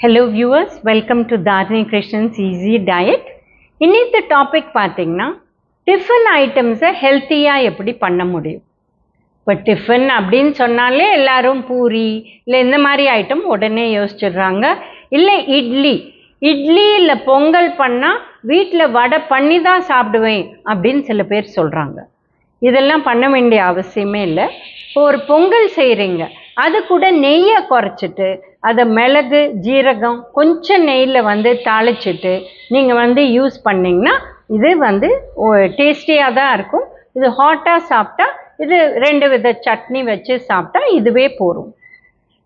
Hello viewers, welcome to Dharani Krishnan's Easy Diet. இன்னைக்கு topic பார்த்தீங்கன்னா tiffin ஐட்டம்ஸை ஹெல்த்தியாக எப்படி பண்ண முடியும். இப்போ டிஃபன் அப்படின்னு சொன்னாலே எல்லாரும் பூரி இல்லை இந்த மாதிரி ஐட்டம் உடனே யோசிச்சிடுறாங்க. இல்லை இட்லி இல்லை பொங்கல் பண்ணால் வீட்டில் வடை பண்ணி தான் சாப்பிடுவேன் அப்படின்னு சில பேர் சொல்கிறாங்க. இதெல்லாம் பண்ண வேண்டிய அவசியமே இல்லை. இப்போ ஒரு பொங்கல் செய்கிறீங்க, அது கூட நெய்யை குறைச்சிட்டு அதை மிளகு ஜீரகம் கொஞ்சம் நெய்யில் தாளிச்சிட்டு நீங்கள் யூஸ் பண்ணிங்கன்னா இது டேஸ்டியாக தான் இருக்கும். இது ஹாட்டாக சாப்பிட்டா இது 2 வித சட்னி வச்சு சாப்பிட்டா இதுவே போகும்.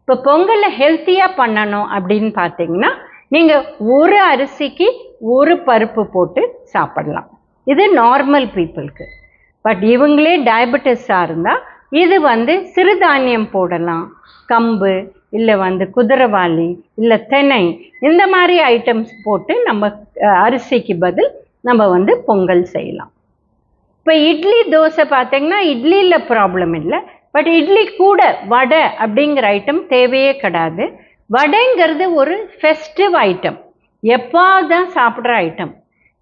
இப்போ பொங்கலை ஹெல்த்தியாக பண்ணணும் அப்படின்னு பார்த்தீங்கன்னா நீங்கள் ஒரு அரிசிக்கு ஒரு பருப்பு போட்டு சாப்பிடலாம். இது நார்மல் பீப்புளுக்கு. பட் இவங்களே டயபெட்டிஸாக இருந்தால் இது சிறுதானியம் போடலாம். கம்பு இல்லை குதிரைவாலி இல்லை தினை இந்த மாதிரி ஐட்டம்ஸ் போட்டு நம்ம அரிசிக்கு பதில் நம்ம பொங்கல் செய்யலாம். இப்போ இட்லி தோசை பார்த்திங்கன்னா இட்லியில் ப்ராப்ளம் இல்லை. பட் இட்லி கூட வடை அப்படிங்கிற ஐட்டம் தேவையே கிடையாது. வடைங்கிறது ஒரு ஃபெஸ்டிவ் ஐட்டம், எப்போது தான் சாப்பிட்ற ஐட்டம்.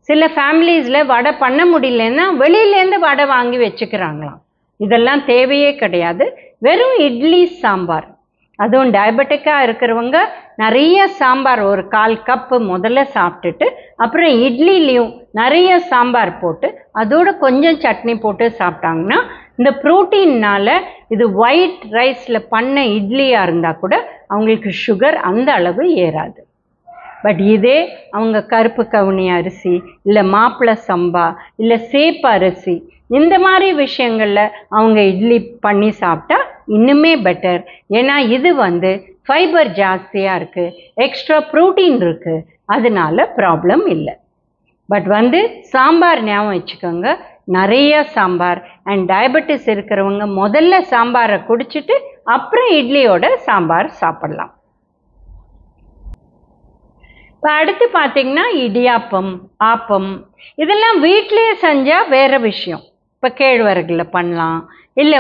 சில ஃபேமிலிஸில் வடை பண்ண முடியலன்னா வெளியிலேருந்து வடை வாங்கி வச்சுக்கிறாங்களாம். இதெல்லாம் தேவையே கிடையாது. வெறும் இட்லி சாம்பார், அதுவும் டயபெட்டிக்காக இருக்கிறவங்க நிறைய சாம்பார் ஒரு 1/4 கப்பு முதல்ல சாப்பிட்டுட்டு அப்புறம் இட்லிலையும் நிறைய சாம்பார் போட்டு அதோட கொஞ்சம் சட்னி போட்டு சாப்பிட்டாங்கன்னா இந்த ப்ரோட்டீன்னால் இது ஒயிட் ரைஸில் பண்ண இட்லியாக இருந்தால் கூட அவங்களுக்கு சுகர் அந்த அளவு ஏறாது. பட் இதே அவங்க கருப்பு கவுனி அரிசி இல்லை மாப்பிள்ளை சம்பா இல்லை சேப்பு அரிசி இந்த மாதிரி விஷயங்களில் அவங்க இட்லி பண்ணி சாப்பிட்டா இன்னுமே பெட்டர். ஏன்னா இது ஃபைபர் ஜாஸ்தியாக இருக்குது, எக்ஸ்ட்ரா ப்ரோட்டீன் இருக்குது, அதனால ப்ராப்ளம் இல்லை. பட் சாம்பார் ஞாபகம் வச்சுக்கோங்க, நிறைய சாம்பார். அண்ட் டயபெட்டிஸ் இருக்கிறவங்க முதல்ல சாம்பாரை குடிச்சிட்டு அப்புறம் இட்லியோட சாம்பார் சாப்பிடலாம். இப்போ அடுத்து பார்த்திங்கன்னா இடியாப்பம், ஆப்பம் இதெல்லாம் வீட்டிலேயே செஞ்சால் வேறு விஷயம். இப்போ கேழ்வரகில் பண்ணலாம், இல்லை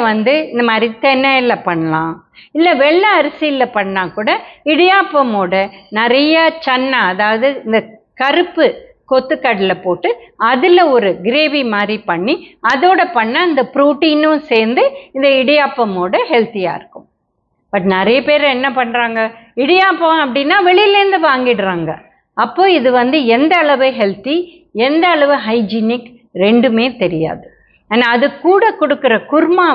இந்த மாதிரி தென்னையில் பண்ணலாம், இல்லை வெள்ளை அரிசியில் பண்ணால் கூட இடியாப்பமோட நிறைய சன்னா, அதாவது இந்த கருப்பு கொத்துக்கடலை போட்டு அதில் ஒரு கிரேவி மாதிரி பண்ணி அதோட பண்ணால் அந்த ப்ரோட்டீனும் சேர்ந்து இந்த இடியாப்பமோட ஹெல்த்தியாக இருக்கும். பட் நிறைய பேர் என்ன பண்ணுறாங்க, இடியாப்பம் அப்படின்னா வெளியிலேருந்து வாங்கிடுறாங்க. அப்போ இது எந்த அளவு ஹெல்த்தி எந்த அளவு ஹைஜீனிக் ரெண்டுமே தெரியாது. ஆனால் அது கூட கொடுக்குற குருமா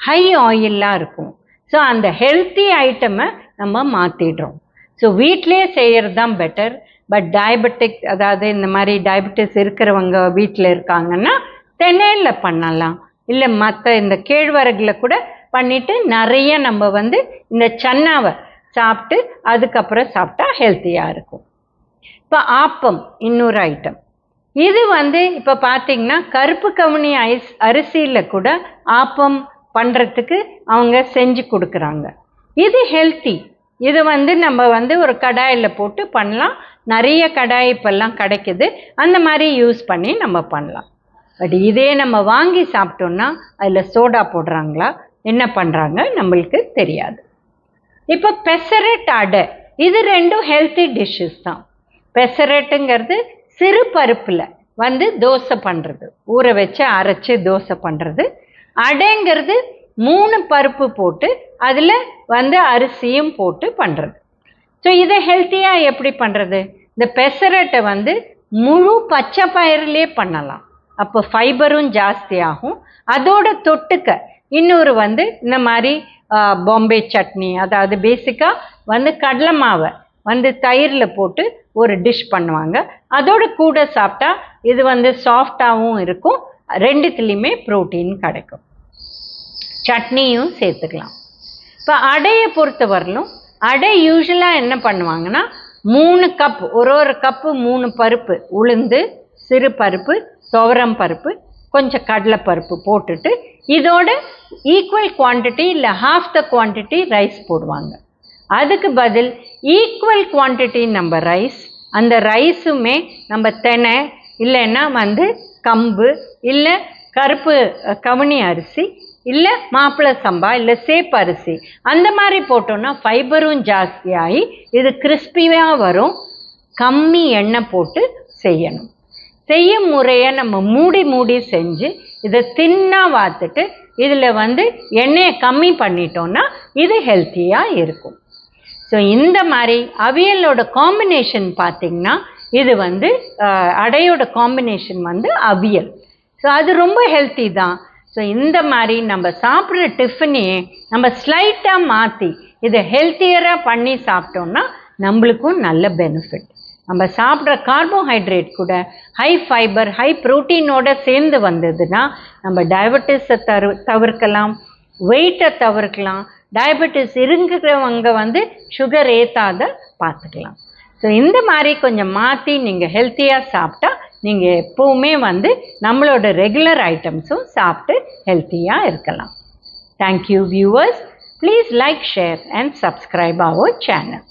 ஹை ஆயிலாக இருக்கும். ஸோ அந்த ஹெல்த்தி ஐட்டமை நம்ம மாற்றிடுறோம். ஸோ வீட்டிலே செய்கிறது தான் பெட்டர். பட் டயபெட்டிக், அதாவது இந்த மாதிரி டயபெட்டிஸ் இருக்கிறவங்க வீட்டில் இருக்காங்கன்னா தென்னையில் பண்ணலாம், இல்லை மற்ற இந்த கேழ்வரகில் கூட பண்ணிவிட்டு நிறைய நம்ம இந்த சன்னாவை சாப்பிட்டு அதுக்கப்புறம் சாப்பிட்டா ஹெல்த்தியாக இருக்கும். இப்போ ஆப்பம் இன்னொரு ஐட்டம். இது இப்போ பார்த்திங்கன்னா கருப்பு கவுனி அரிசியில் கூட ஆப்பம் பண்ணுறதுக்கு அவங்க செஞ்சு கொடுக்குறாங்க. இது ஹெல்த்தி. இது நம்ம ஒரு கடாயில் போட்டு பண்ணலாம். நிறைய கடாய் இப்போல்லாம் கிடைக்குது, அந்த மாதிரி யூஸ் பண்ணி நம்ம பண்ணலாம். பட் இதே நம்ம வாங்கி சாப்பிட்டோன்னா அதில் சோடா போடுறாங்களா என்ன பண்ணுறாங்க நம்மளுக்கு தெரியாது. இப்போ பெசரட் அடை, இது ரெண்டும் ஹெல்த்தி டிஷ்ஷஸ் தான். பெசரட்டுங்கிறது சிறு பருப்பில் தோசை பண்ணுறது, ஊற வச்சு அரைச்சி தோசை பண்ணுறது. அடைங்கிறது 3 பருப்பு போட்டு அதில் அரிசியும் போட்டு பண்ணுறது. ஸோ இதை ஹெல்த்தியாக எப்படி பண்ணுறது? இந்த பெசரட்டை முழு பச்சை பயிரிலே பண்ணலாம். அப்போ ஃபைபரும் ஜாஸ்தியாகும். அதோட தொட்டுக்க இன்னொரு இந்த மாதிரி பாம்பே சட்னி, அதாவது பேசிக்காக கடலை மாவை தயிரில் போட்டு ஒரு டிஷ் பண்ணுவாங்க. அதோட கூட சாப்பிட்டா இது சாஃப்டாகவும் இருக்கும், ரெண்டுத்துலேயுமே ப்ரோட்டீன் கிடைக்கும். சட்னியும் சேர்த்துக்கலாம். இப்போ அடையை பொறுத்த வரலும் அடை யூஸ்வலாக என்ன பண்ணுவாங்கன்னா 3 கப், ஒரு கப்பு 3 பருப்பு உளுந்து, சிறு பருப்பு, துவரம் பருப்பு, கொஞ்சம் கடலைப்பருப்பு போட்டுட்டு இதோட ஈக்குவல் குவான்டிட்டி இல்லை ஹாஃப் த குவான்டிட்டி ரைஸ் போடுவாங்க. அதுக்கு பதில் ஈக்குவல் குவான்டிட்டி நம்ம ரைஸ், அந்த ரைஸுமே நம்ம தெனை இல்லைன்னா கம்பு இல்லை கருப்பு கவுனி அரிசி இல்லை மாப்பிள்ளை சம்பா இல்லை சேப்பரிசி அந்த மாதிரி போட்டோன்னா ஃபைபரும் ஜாஸ்தியாகி இது கிறிஸ்பியாக வரும். கம்மி எண்ணெய் போட்டு செய்யணும். செய்யும் முறையை நம்ம மூடி செஞ்சு இதை தின்னாக வாத்துட்டு இதில் வந்து எண்ணெயை கம்மி பண்ணிட்டோன்னா இது ஹெல்த்தியாக இருக்கும். ஸோ இந்த மாதிரி அவியலோட காம்பினேஷன் பார்த்திங்கன்னா இது வந்து அடையோட காம்பினேஷன் வந்து அவியல். ஸோ அது ரொம்ப ஹெல்த்தி தான். ஸோ இந்த மாதிரி நம்ம சாப்பிட்ற டிஃபனையே நம்ம ஸ்லைட்டாக மாற்றி இதை ஹெல்த்தியராக பண்ணி சாப்பிட்டோன்னா நம்மளுக்கும் நல்ல பெனிஃபிட். நம்ம சாப்பிட்ற கார்போஹைட்ரேட் கூட ஹை ஃபைபர் ஹை ப்ரோட்டீனோட சேர்ந்து வந்ததுன்னா நம்ம டயபெட்டிஸை தவிர்க்கலாம், வெயிட்டை தவிர்க்கலாம். டயபெட்டிஸ் இருக்கிறவங்க வந்து சுகர் ஏற்றாத பார்த்துக்கலாம். ஸோ இந்த மாதிரி கொஞ்சம் மாற்றி நீங்கள் ஹெல்த்தியாக சாப்பிட்டா நீங்கள் எப்போவுமே வந்து நம்மளோட ரெகுலர் ஐட்டம்ஸும் சாப்பிட்டு ஹெல்த்தியாக இருக்கலாம். Thank you viewers. Please like, share and subscribe our channel.